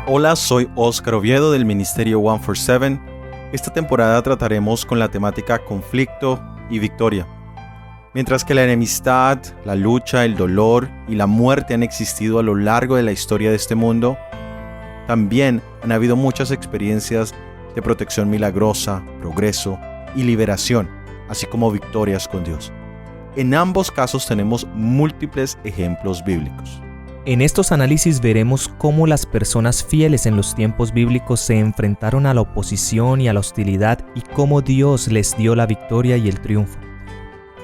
Hola, soy Oscar Oviedo del Ministerio 147. Esta temporada trataremos con la temática conflicto y victoria. Mientras que la enemistad, la lucha, el dolor y la muerte han existido a lo largo de la historia de este mundo, también han habido muchas experiencias de protección milagrosa, progreso y liberación, así como victorias con Dios. En ambos casos tenemos múltiples ejemplos bíblicos. En estos análisis veremos cómo las personas fieles en los tiempos bíblicos se enfrentaron a la oposición y a la hostilidad y cómo Dios les dio la victoria y el triunfo.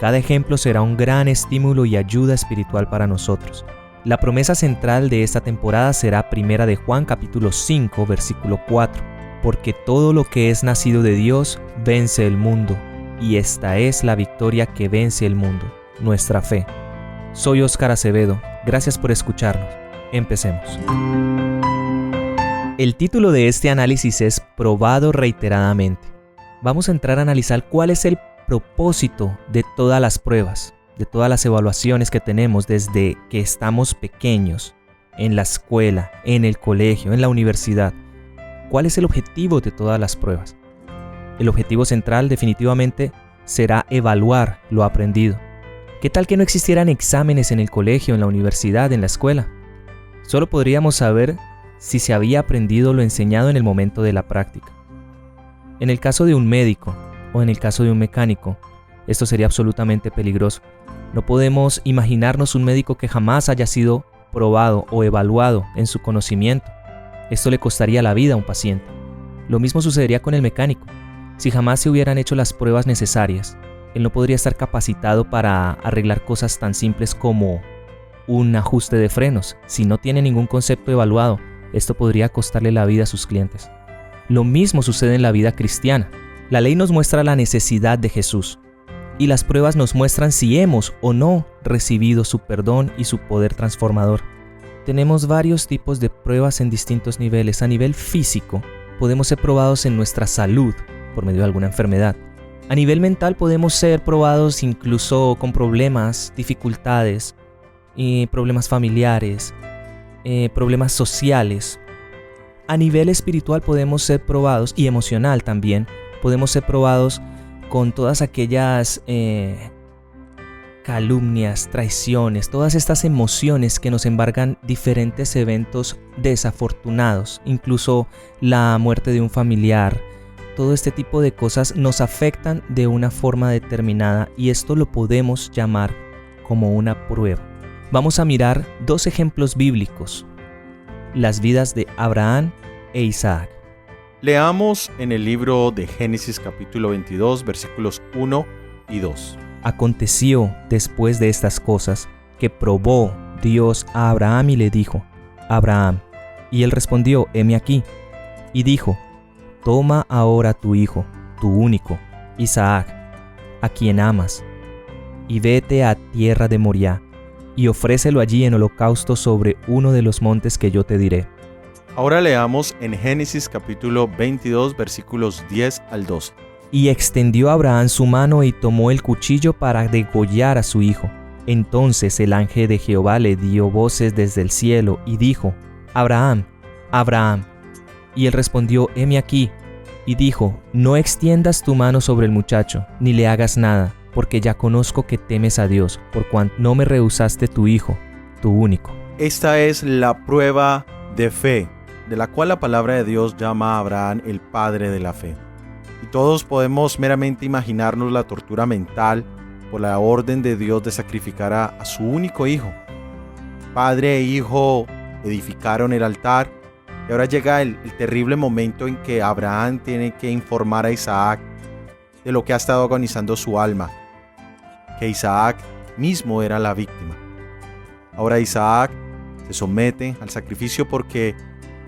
Cada ejemplo será un gran estímulo y ayuda espiritual para nosotros. La promesa central de esta temporada será 1 de Juan capítulo 5 versículo 4, porque todo lo que es nacido de Dios vence el mundo, y esta es la victoria que vence el mundo, nuestra fe. Soy Oscar Acevedo. Gracias por escucharnos. Empecemos. El título de este análisis es Probado reiteradamente. Vamos a entrar a analizar cuál es el propósito de todas las pruebas, de todas las evaluaciones que tenemos desde que estamos pequeños, en la escuela, en el colegio, en la universidad. ¿Cuál es el objetivo de todas las pruebas? El objetivo central definitivamente será evaluar lo aprendido. ¿Qué tal que no existieran exámenes en el colegio, en la universidad, en la escuela? Solo podríamos saber si se había aprendido lo enseñado en el momento de la práctica. En el caso de un médico o en el caso de un mecánico, esto sería absolutamente peligroso. No podemos imaginarnos un médico que jamás haya sido probado o evaluado en su conocimiento. Esto le costaría la vida a un paciente. Lo mismo sucedería con el mecánico. Si jamás se hubieran hecho las pruebas necesarias, él no podría estar capacitado para arreglar cosas tan simples como un ajuste de frenos. Si no tiene ningún concepto evaluado, esto podría costarle la vida a sus clientes. Lo mismo sucede en la vida cristiana. La ley nos muestra la necesidad de Jesús, y las pruebas nos muestran si hemos o no recibido su perdón y su poder transformador. Tenemos varios tipos de pruebas en distintos niveles. A nivel físico, podemos ser probados en nuestra salud por medio de alguna enfermedad. A nivel mental podemos ser probados incluso con problemas, dificultades, problemas familiares, problemas sociales. A nivel espiritual podemos ser probados, y emocional también, podemos ser probados con todas aquellas calumnias, traiciones, todas estas emociones que nos embargan diferentes eventos desafortunados, incluso la muerte de un familiar. Todo este tipo de cosas nos afectan de una forma determinada y esto lo podemos llamar como una prueba. Vamos a mirar dos ejemplos bíblicos, las vidas de Abraham e Isaac. Leamos en el libro de Génesis capítulo 22 versículos 1 y 2. Aconteció después de estas cosas que probó Dios a Abraham y le dijo: Abraham. Y él respondió: heme aquí. Y dijo: Toma ahora tu hijo, tu único, Isaac, a quien amas, y vete a tierra de Moriah, y ofrécelo allí en holocausto sobre uno de los montes que yo te diré. Ahora leamos en Génesis capítulo 22 versículos 10 al 12. Y extendió Abraham su mano y tomó el cuchillo para degollar a su hijo. Entonces el ángel de Jehová le dio voces desde el cielo y dijo: Abraham, Abraham. Y él respondió: heme aquí. Y dijo: no extiendas tu mano sobre el muchacho, ni le hagas nada, porque ya conozco que temes a Dios, por cuanto no me rehusaste tu hijo, tu único. Esta es la prueba de fe, de la cual la palabra de Dios llama a Abraham el padre de la fe. Y todos podemos meramente imaginarnos la tortura mental por la orden de Dios de sacrificar a su único hijo. Padre e hijo edificaron el altar, y ahora llega el terrible momento en que Abraham tiene que informar a Isaac de lo que ha estado agonizando su alma, que Isaac mismo era la víctima. Ahora Isaac se somete al sacrificio porque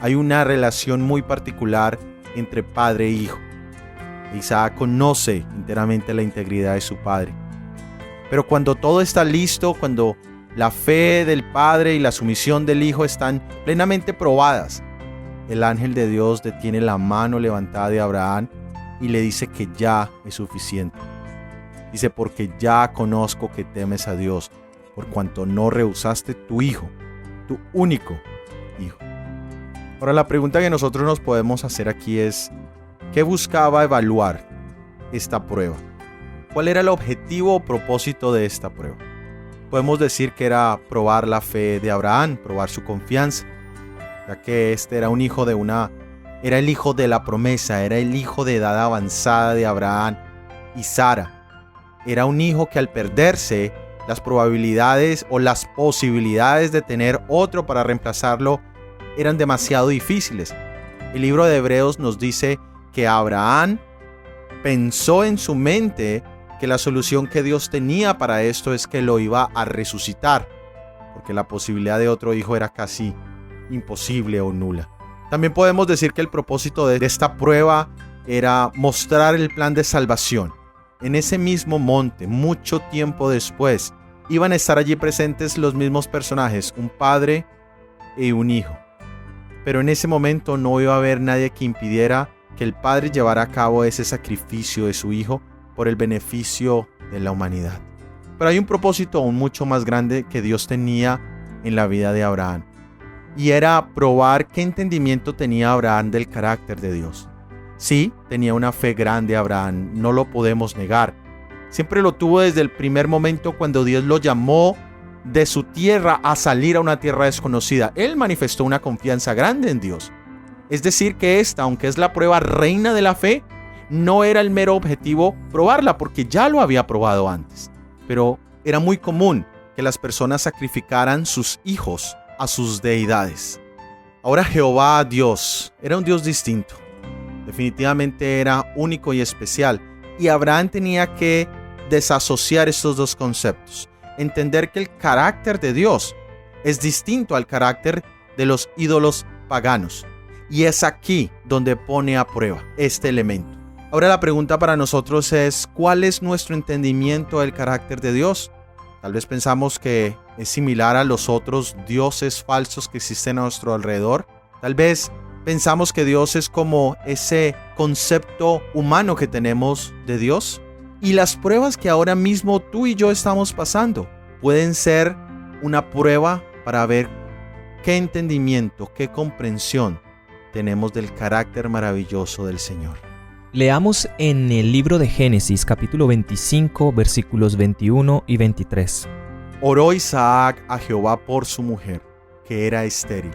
hay una relación muy particular entre padre e hijo. Isaac conoce enteramente la integridad de su padre. Pero cuando todo está listo, cuando la fe del padre y la sumisión del hijo están plenamente probadas, el ángel de Dios detiene la mano levantada de Abraham y le dice que ya es suficiente. Dice: porque ya conozco que temes a Dios, por cuanto no rehusaste tu hijo, tu único hijo. Ahora la pregunta que nosotros nos podemos hacer aquí es, ¿qué buscaba evaluar esta prueba? ¿Cuál era el objetivo o propósito de esta prueba? Podemos decir que era probar la fe de Abraham, probar su confianza, ya que este era era el hijo de la promesa, era el hijo de edad avanzada de Abraham y Sara. Era un hijo que al perderse, las probabilidades o las posibilidades de tener otro para reemplazarlo eran demasiado difíciles. El libro de Hebreos nos dice que Abraham pensó en su mente que la solución que Dios tenía para esto es que lo iba a resucitar, porque la posibilidad de otro hijo era casi imposible o nula. También podemos decir que el propósito de esta prueba era mostrar el plan de salvación. En ese mismo monte, mucho tiempo después, iban a estar allí presentes los mismos personajes, un padre y un hijo. Pero en ese momento no iba a haber nadie que impidiera que el padre llevara a cabo ese sacrificio de su hijo por el beneficio de la humanidad. Pero hay un propósito aún mucho más grande que Dios tenía en la vida de Abraham, y era probar qué entendimiento tenía Abraham del carácter de Dios. Sí, tenía una fe grande Abraham, no lo podemos negar. Siempre lo tuvo desde el primer momento cuando Dios lo llamó de su tierra a salir a una tierra desconocida. Él manifestó una confianza grande en Dios. Es decir que esta, aunque es la prueba reina de la fe, no era el mero objetivo probarla, porque ya lo había probado antes. Pero era muy común que las personas sacrificaran sus hijos a sus deidades. Ahora Jehová Dios era un Dios distinto. Definitivamente era único y especial. Y Abraham tenía que desasociar estos dos conceptos. Entender que el carácter de Dios es distinto al carácter de los ídolos paganos. Y es aquí donde pone a prueba este elemento. Ahora la pregunta para nosotros es, ¿cuál es nuestro entendimiento del carácter de Dios? Tal vez pensamos que es similar a los otros dioses falsos que existen a nuestro alrededor. Tal vez pensamos que Dios es como ese concepto humano que tenemos de Dios. Y las pruebas que ahora mismo tú y yo estamos pasando pueden ser una prueba para ver qué entendimiento, qué comprensión tenemos del carácter maravilloso del Señor. Leamos en el libro de Génesis, capítulo 25, versículos 21 y 23. Oró Isaac a Jehová por su mujer, que era estéril,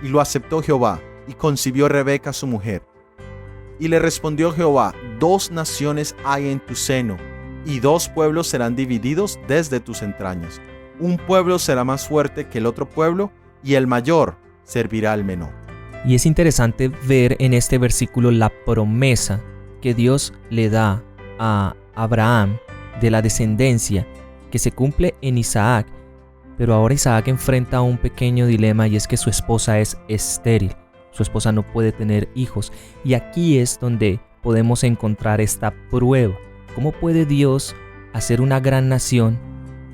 y lo aceptó Jehová, y concibió Rebeca su mujer. Y le respondió Jehová, 2 naciones hay en tu seno, y 2 pueblos serán divididos desde tus entrañas. Un pueblo será más fuerte que el otro pueblo, y el mayor servirá al menor. Y es interesante ver en este versículo la promesa que Dios le da a Abraham de la descendencia que se cumple en Isaac, pero ahora Isaac enfrenta un pequeño dilema, y es que su esposa es estéril, su esposa no puede tener hijos, y aquí es donde podemos encontrar esta prueba. ¿Cómo puede Dios hacer una gran nación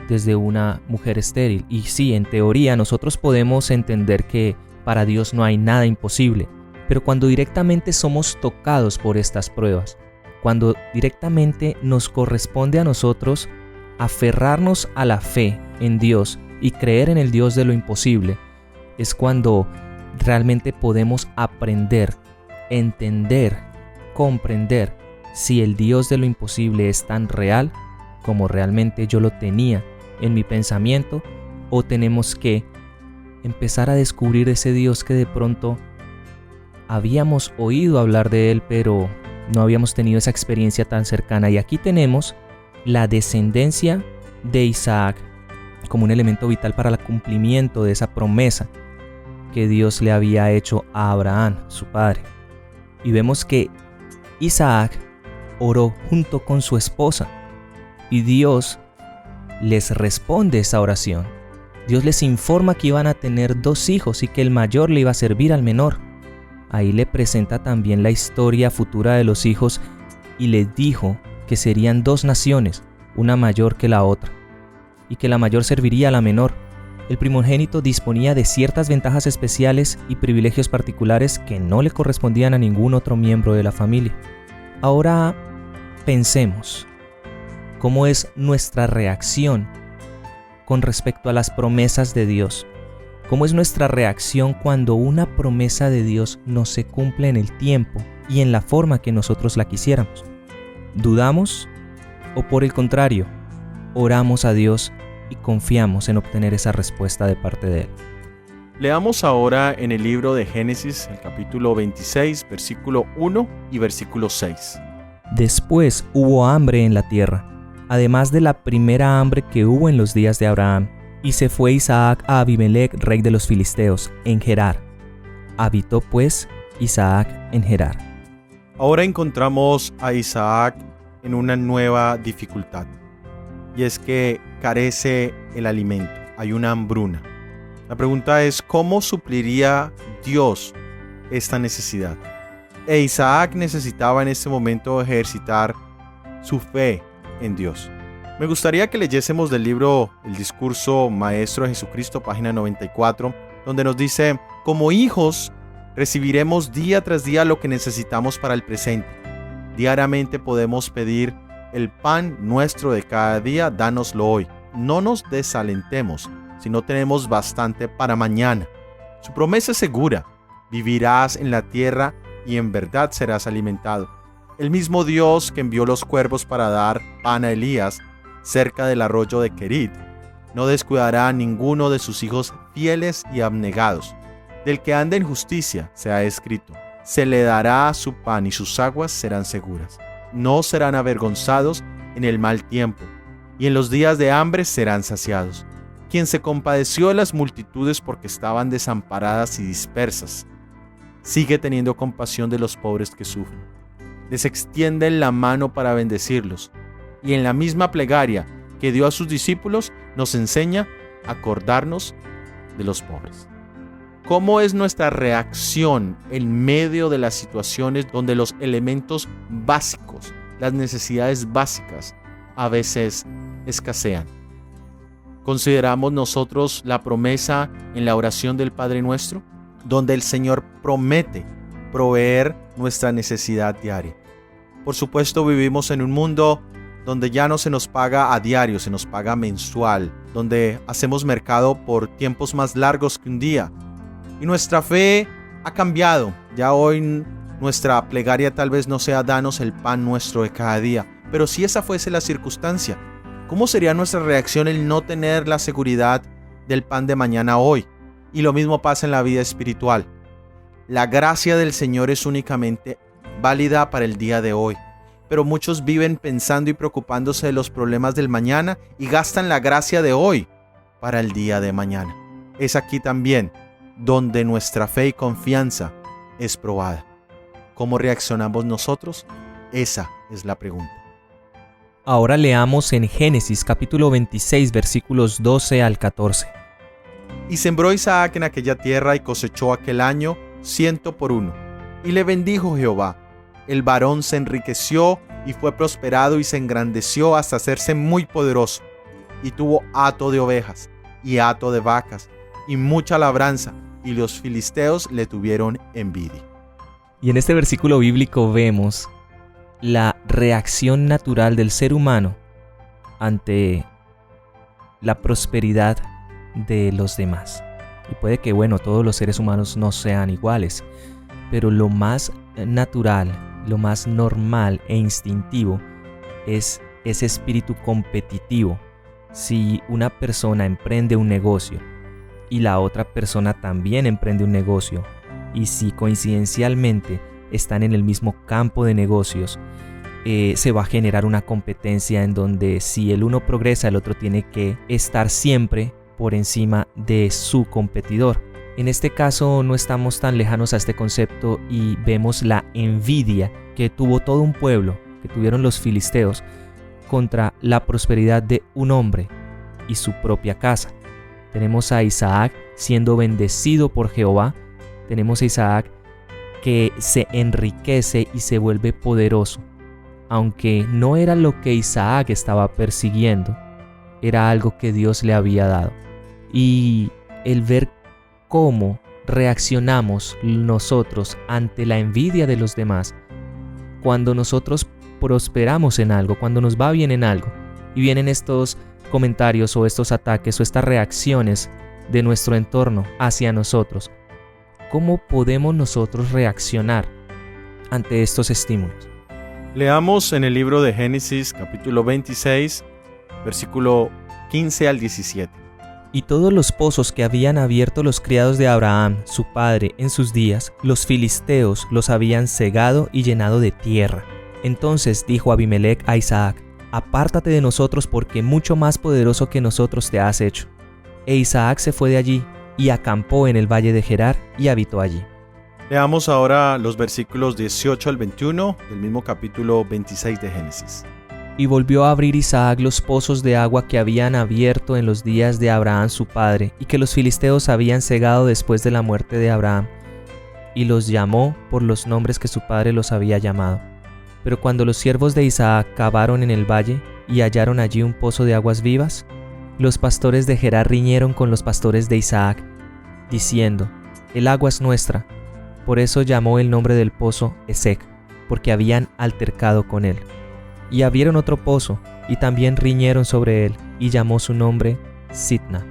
desde una mujer estéril? Y sí, en teoría nosotros podemos entender que para Dios no hay nada imposible. Pero cuando directamente somos tocados por estas pruebas, cuando directamente nos corresponde a nosotros aferrarnos a la fe en Dios y creer en el Dios de lo imposible, es cuando realmente podemos aprender, entender, comprender si el Dios de lo imposible es tan real como realmente yo lo tenía en mi pensamiento, o tenemos que empezar a descubrir ese Dios que de pronto habíamos oído hablar de él, pero no habíamos tenido esa experiencia tan cercana. Y aquí tenemos la descendencia de Isaac como un elemento vital para el cumplimiento de esa promesa que Dios le había hecho a Abraham, su padre. Y vemos que Isaac oró junto con su esposa, y Dios les responde esa oración. Dios les informa que iban a tener 2 hijos y que el mayor le iba a servir al menor. Ahí le presenta también la historia futura de los hijos y les dijo que serían 2 naciones, una mayor que la otra, y que la mayor serviría a la menor. El primogénito disponía de ciertas ventajas especiales y privilegios particulares que no le correspondían a ningún otro miembro de la familia. Ahora pensemos, ¿cómo es nuestra reacción con respecto a las promesas de Dios? ¿Cómo es nuestra reacción cuando una promesa de Dios no se cumple en el tiempo y en la forma que nosotros la quisiéramos? ¿Dudamos o por el contrario, oramos a Dios y confiamos en obtener esa respuesta de parte de Él? Leamos ahora en el libro de Génesis, el capítulo 26, versículo 1 y versículo 6. Después hubo hambre en la tierra, además de la primera hambre que hubo en los días de Abraham. Y se fue Isaac a Abimelec, rey de los filisteos, en Gerar. Habitó pues Isaac en Gerar. Ahora encontramos a Isaac en una nueva dificultad, y es que carece el alimento, hay una hambruna. La pregunta es, ¿cómo supliría Dios esta necesidad? E Isaac necesitaba en este momento ejercitar su fe en Dios. Me gustaría que leyésemos del libro El Discurso Maestro de Jesucristo, página 94, donde nos dice: como hijos recibiremos día tras día lo que necesitamos para el presente. Diariamente podemos pedir el pan nuestro de cada día, dánoslo hoy. No nos desalentemos si no tenemos bastante para mañana. Su promesa es segura: vivirás en la tierra y en verdad serás alimentado. El mismo Dios que envió los cuervos para dar pan a Elías cerca del arroyo de Querit, no descuidará a ninguno de sus hijos fieles y abnegados. Del que anda en justicia se ha escrito: se le dará su pan y sus aguas serán seguras. No serán avergonzados en el mal tiempo, y en los días de hambre serán saciados. Quien se compadeció de las multitudes porque estaban desamparadas y dispersas, sigue teniendo compasión de los pobres que sufren. Les extiende la mano para bendecirlos, y en la misma plegaria que dio a sus discípulos nos enseña a acordarnos de los pobres. ¿Cómo es nuestra reacción en medio de las situaciones donde los elementos básicos, las necesidades básicas, a veces escasean? ¿Consideramos nosotros la promesa en la oración del Padre Nuestro, donde el Señor promete proveer nuestra necesidad diaria? Por supuesto, vivimos en un mundo donde ya no se nos paga a diario, se nos paga mensual, donde hacemos mercado por tiempos más largos que un día. Y nuestra fe ha cambiado. Ya hoy nuestra plegaria tal vez no sea danos el pan nuestro de cada día. Pero si esa fuese la circunstancia, ¿cómo sería nuestra reacción el no tener la seguridad del pan de mañana hoy? Y lo mismo pasa en la vida espiritual. La gracia del Señor es únicamente válida para el día de hoy. Pero muchos viven pensando y preocupándose de los problemas del mañana y gastan la gracia de hoy para el día de mañana. Es aquí también donde nuestra fe y confianza es probada. ¿Cómo reaccionamos nosotros? Esa es la pregunta. Ahora leamos en Génesis capítulo 26 versículos 12 al 14. Y sembró Isaac en aquella tierra y cosechó aquel año 100 por 1. Y le bendijo Jehová. El varón se enriqueció y fue prosperado y se engrandeció hasta hacerse muy poderoso. Y tuvo hato de ovejas y hato de vacas y mucha labranza, y los filisteos le tuvieron envidia. Y en este versículo bíblico vemos la reacción natural del ser humano ante la prosperidad de los demás. Y puede que, todos los seres humanos no sean iguales, pero lo más natural, lo más normal e instintivo es ese espíritu competitivo. Si una persona emprende un negocio y la otra persona también emprende un negocio, y si coincidencialmente están en el mismo campo de negocios, se va a generar una competencia en donde si el uno progresa, el otro tiene que estar siempre por encima de su competidor. En este caso no estamos tan lejanos a este concepto y vemos la envidia que tuvo todo un pueblo, que tuvieron los filisteos, contra la prosperidad de un hombre y su propia casa. Tenemos a Isaac siendo bendecido por Jehová. Tenemos a Isaac que se enriquece y se vuelve poderoso. Aunque no era lo que Isaac estaba persiguiendo, era algo que Dios le había dado. Y el ver cómo reaccionamos nosotros ante la envidia de los demás, cuando nosotros prosperamos en algo, cuando nos va bien en algo, y vienen estos comentarios o estos ataques o estas reacciones de nuestro entorno hacia nosotros, ¿cómo podemos nosotros reaccionar ante estos estímulos? Leamos en el libro de Génesis, capítulo 26, versículo 15 al 17. Y todos los pozos que habían abierto los criados de Abraham, su padre, en sus días, los filisteos los habían cegado y llenado de tierra. Entonces dijo Abimelec a Isaac: apártate de nosotros, porque mucho más poderoso que nosotros te has hecho. E Isaac se fue de allí y acampó en el valle de Gerar y habitó allí. Leamos ahora los versículos 18 al 21 del mismo capítulo 26 de Génesis. Y volvió a abrir Isaac los pozos de agua que habían abierto en los días de Abraham su padre, y que los filisteos habían cegado después de la muerte de Abraham, y los llamó por los nombres que su padre los había llamado. Pero cuando los siervos de Isaac cavaron en el valle y hallaron allí un pozo de aguas vivas, los pastores de Gerar riñeron con los pastores de Isaac, diciendo: el agua es nuestra. Por eso llamó el nombre del pozo Esek, porque habían altercado con él. Y abrieron otro pozo, y también riñeron sobre él, y llamó su nombre Sitna.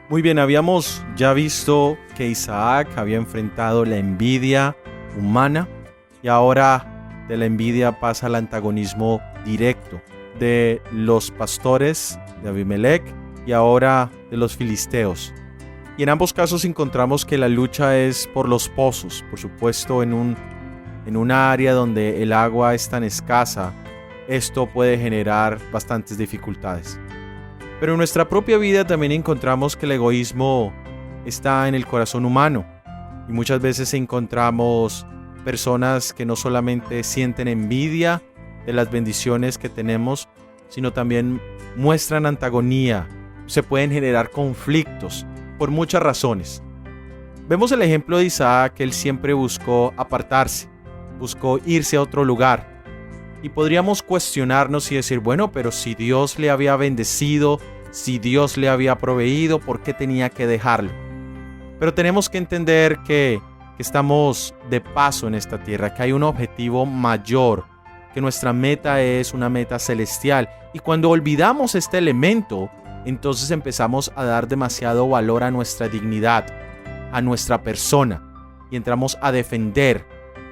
Muy bien, habíamos ya visto que Isaac había enfrentado la envidia humana, y ahora de la envidia pasa al antagonismo directo de los pastores de Abimelec y ahora de los filisteos. Y en ambos casos encontramos que la lucha es por los pozos, por supuesto en una área donde el agua es tan escasa. Esto puede generar bastantes dificultades. Pero en nuestra propia vida también encontramos que el egoísmo está en el corazón humano. Y muchas veces encontramos personas que no solamente sienten envidia de las bendiciones que tenemos, sino también muestran antagonía. Se pueden generar conflictos por muchas razones. Vemos el ejemplo de Isaac, que él siempre buscó apartarse, buscó irse a otro lugar. Y podríamos cuestionarnos y decir, bueno, pero si Dios le había bendecido, si Dios le había proveído, ¿por qué tenía que dejarlo? Pero tenemos que entender que estamos de paso en esta tierra, que hay un objetivo mayor, que nuestra meta es una meta celestial. Y cuando olvidamos este elemento, entonces empezamos a dar demasiado valor a nuestra dignidad, a nuestra persona, y entramos a defender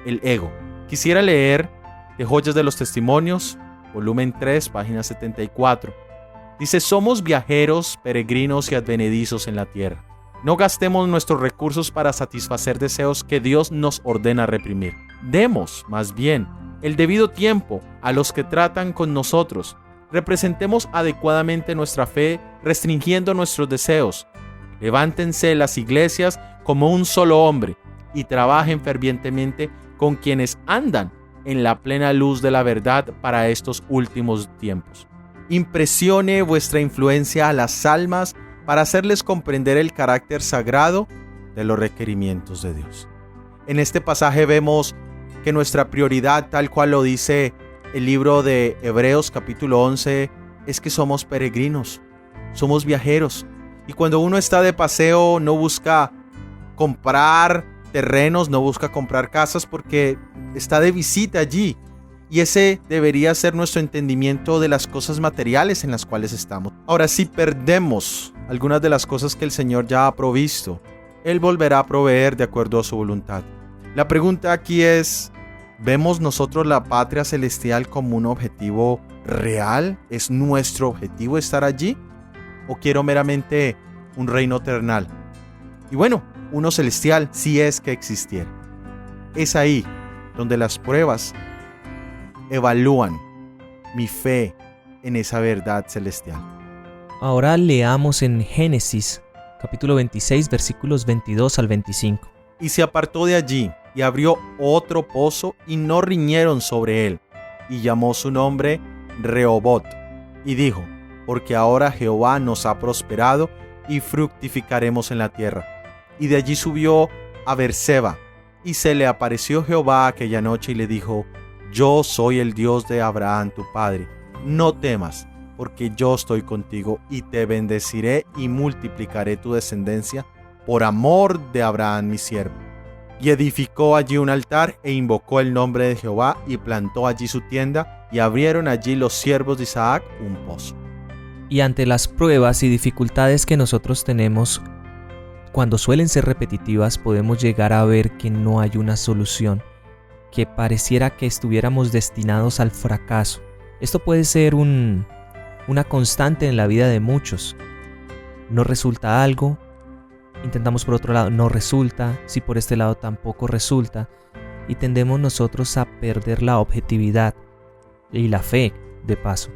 el ego. Quisiera leer de Joyas de los Testimonios, volumen 3, página 74. Dice: somos viajeros, peregrinos y advenedizos en la tierra. No gastemos nuestros recursos para satisfacer deseos que Dios nos ordena reprimir. Demos, más bien, el debido tiempo a los que tratan con nosotros. Representemos adecuadamente nuestra fe, restringiendo nuestros deseos. Levántense las iglesias como un solo hombre y trabajen fervientemente con quienes andan en la plena luz de la verdad para estos últimos tiempos. Impresione vuestra influencia a las almas para hacerles comprender el carácter sagrado de los requerimientos de Dios. En este pasaje vemos que nuestra prioridad, tal cual lo dice el libro de Hebreos capítulo 11, es que somos peregrinos, somos viajeros. Y cuando uno está de paseo no busca comprar terrenos, no busca comprar casas, porque está de visita allí. Y ese debería ser nuestro entendimiento de las cosas materiales en las cuales estamos. Ahora, si perdemos algunas de las cosas que el Señor ya ha provisto, Él volverá a proveer de acuerdo a su voluntad. La pregunta aquí es: ¿vemos nosotros la patria celestial como un objetivo real? ¿Es nuestro objetivo estar allí? ¿O quiero meramente un reino terrenal? Y bueno, uno celestial si es que existiera. Es ahí donde las pruebas evalúan mi fe en esa verdad celestial. Ahora leamos en Génesis, capítulo 26, versículos 22 al 25. Y se apartó de allí, y abrió otro pozo, y no riñeron sobre él, y llamó su nombre Rehobot, y dijo: porque ahora Jehová nos ha prosperado, y fructificaremos en la tierra. Y de allí subió a Beerseba, y se le apareció Jehová aquella noche, y le dijo: yo soy el Dios de Abraham tu padre, no temas, porque yo estoy contigo, y te bendeciré y multiplicaré tu descendencia por amor de Abraham mi siervo. Y edificó allí un altar e invocó el nombre de Jehová, y plantó allí su tienda, y abrieron allí los siervos de Isaac un pozo. Y ante las pruebas y dificultades que nosotros tenemos, cuando suelen ser repetitivas, podemos llegar a ver que no hay una solución, que pareciera que estuviéramos destinados al fracaso. Esto puede ser una constante en la vida de muchos. No resulta algo, intentamos por otro lado, no resulta, si por este lado tampoco resulta, y tendemos nosotros a perder la objetividad y la fe, de paso.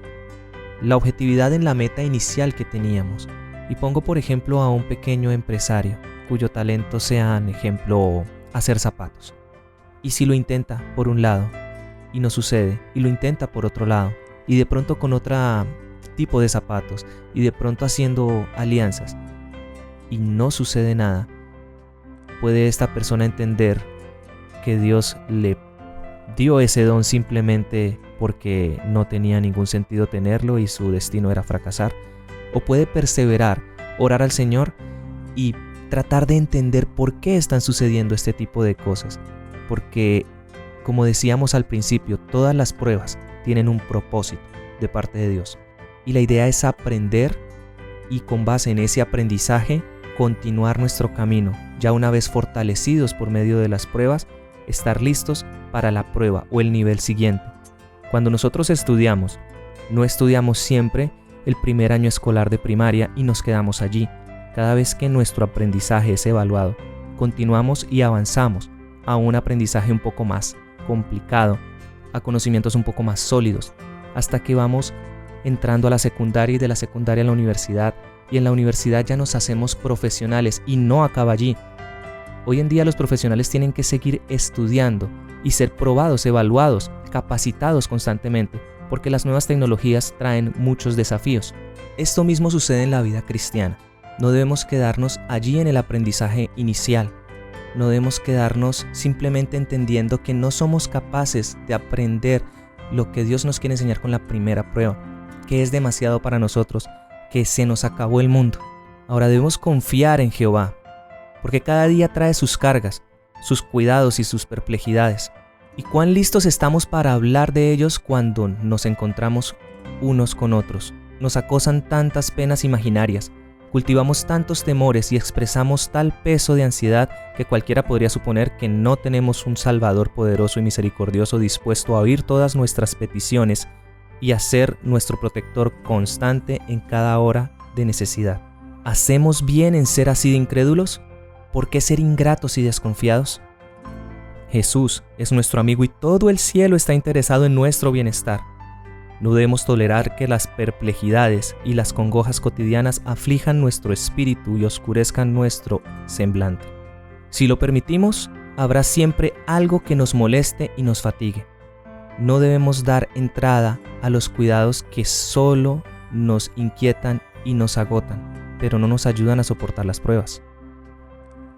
La objetividad en la meta inicial que teníamos. Y pongo por ejemplo a un pequeño empresario cuyo talento sea, en ejemplo, hacer zapatos. Y si lo intenta por un lado y no sucede, y lo intenta por otro lado, y de pronto con otro tipo de zapatos, y de pronto haciendo alianzas, y no sucede nada, puede esta persona entender que Dios le dio ese don simplemente porque no tenía ningún sentido tenerlo y su destino era fracasar. O puede perseverar, orar al Señor y tratar de entender por qué están sucediendo este tipo de cosas. Porque, como decíamos al principio, todas las pruebas tienen un propósito de parte de Dios. Y la idea es aprender y con base en ese aprendizaje continuar nuestro camino. Ya una vez fortalecidos por medio de las pruebas, estar listos para la prueba o el nivel siguiente. Cuando nosotros estudiamos, no estudiamos siempre el primer año escolar de primaria y nos quedamos allí. Cada vez que nuestro aprendizaje es evaluado, continuamos y avanzamos a un aprendizaje un poco más complicado, a conocimientos un poco más sólidos, hasta que vamos entrando a la secundaria y de la secundaria a la universidad, y en la universidad ya nos hacemos profesionales y no acaba allí. Hoy en día los profesionales tienen que seguir estudiando y ser probados, evaluados, capacitados constantemente, porque las nuevas tecnologías traen muchos desafíos. Esto mismo sucede en la vida cristiana. No debemos quedarnos allí en el aprendizaje inicial. No debemos quedarnos simplemente entendiendo que no somos capaces de aprender lo que Dios nos quiere enseñar con la primera prueba, que es demasiado para nosotros, que se nos acabó el mundo. Ahora debemos confiar en Jehová, porque cada día trae sus cargas, sus cuidados y sus perplejidades. Y cuán listos estamos para hablar de ellos cuando nos encontramos unos con otros. Nos acosan tantas penas imaginarias, cultivamos tantos temores y expresamos tal peso de ansiedad que cualquiera podría suponer que no tenemos un Salvador poderoso y misericordioso dispuesto a oír todas nuestras peticiones y a ser nuestro protector constante en cada hora de necesidad. ¿Hacemos bien en ser así de incrédulos? ¿Por qué ser ingratos y desconfiados? Jesús es nuestro amigo y todo el cielo está interesado en nuestro bienestar. No debemos tolerar que las perplejidades y las congojas cotidianas aflijan nuestro espíritu y oscurezcan nuestro semblante. Si lo permitimos, habrá siempre algo que nos moleste y nos fatigue. No debemos dar entrada a los cuidados que solo nos inquietan y nos agotan, pero no nos ayudan a soportar las pruebas.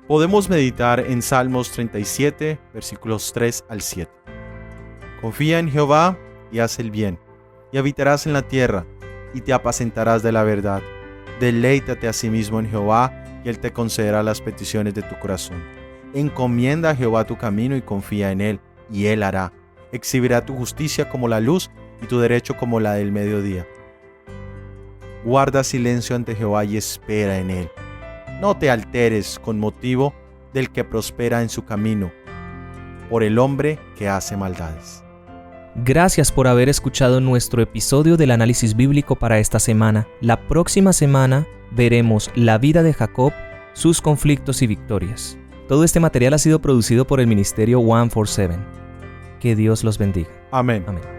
Podemos meditar en Salmos 37, versículos 3 al 7. Confía en Jehová y haz el bien, y habitarás en la tierra, y te apacentarás de la verdad. Deleítate a sí mismo en Jehová, y Él te concederá las peticiones de tu corazón. Encomienda a Jehová tu camino y confía en Él, y Él hará. Exhibirá tu justicia como la luz, y tu derecho como la del mediodía. Guarda silencio ante Jehová y espera en Él. No te alteres con motivo del que prospera en su camino, por el hombre que hace maldades. Gracias por haber escuchado nuestro episodio del análisis bíblico para esta semana. La próxima semana veremos la vida de Jacob, sus conflictos y victorias. Todo este material ha sido producido por el ministerio 147. Que Dios los bendiga. Amén. Amén.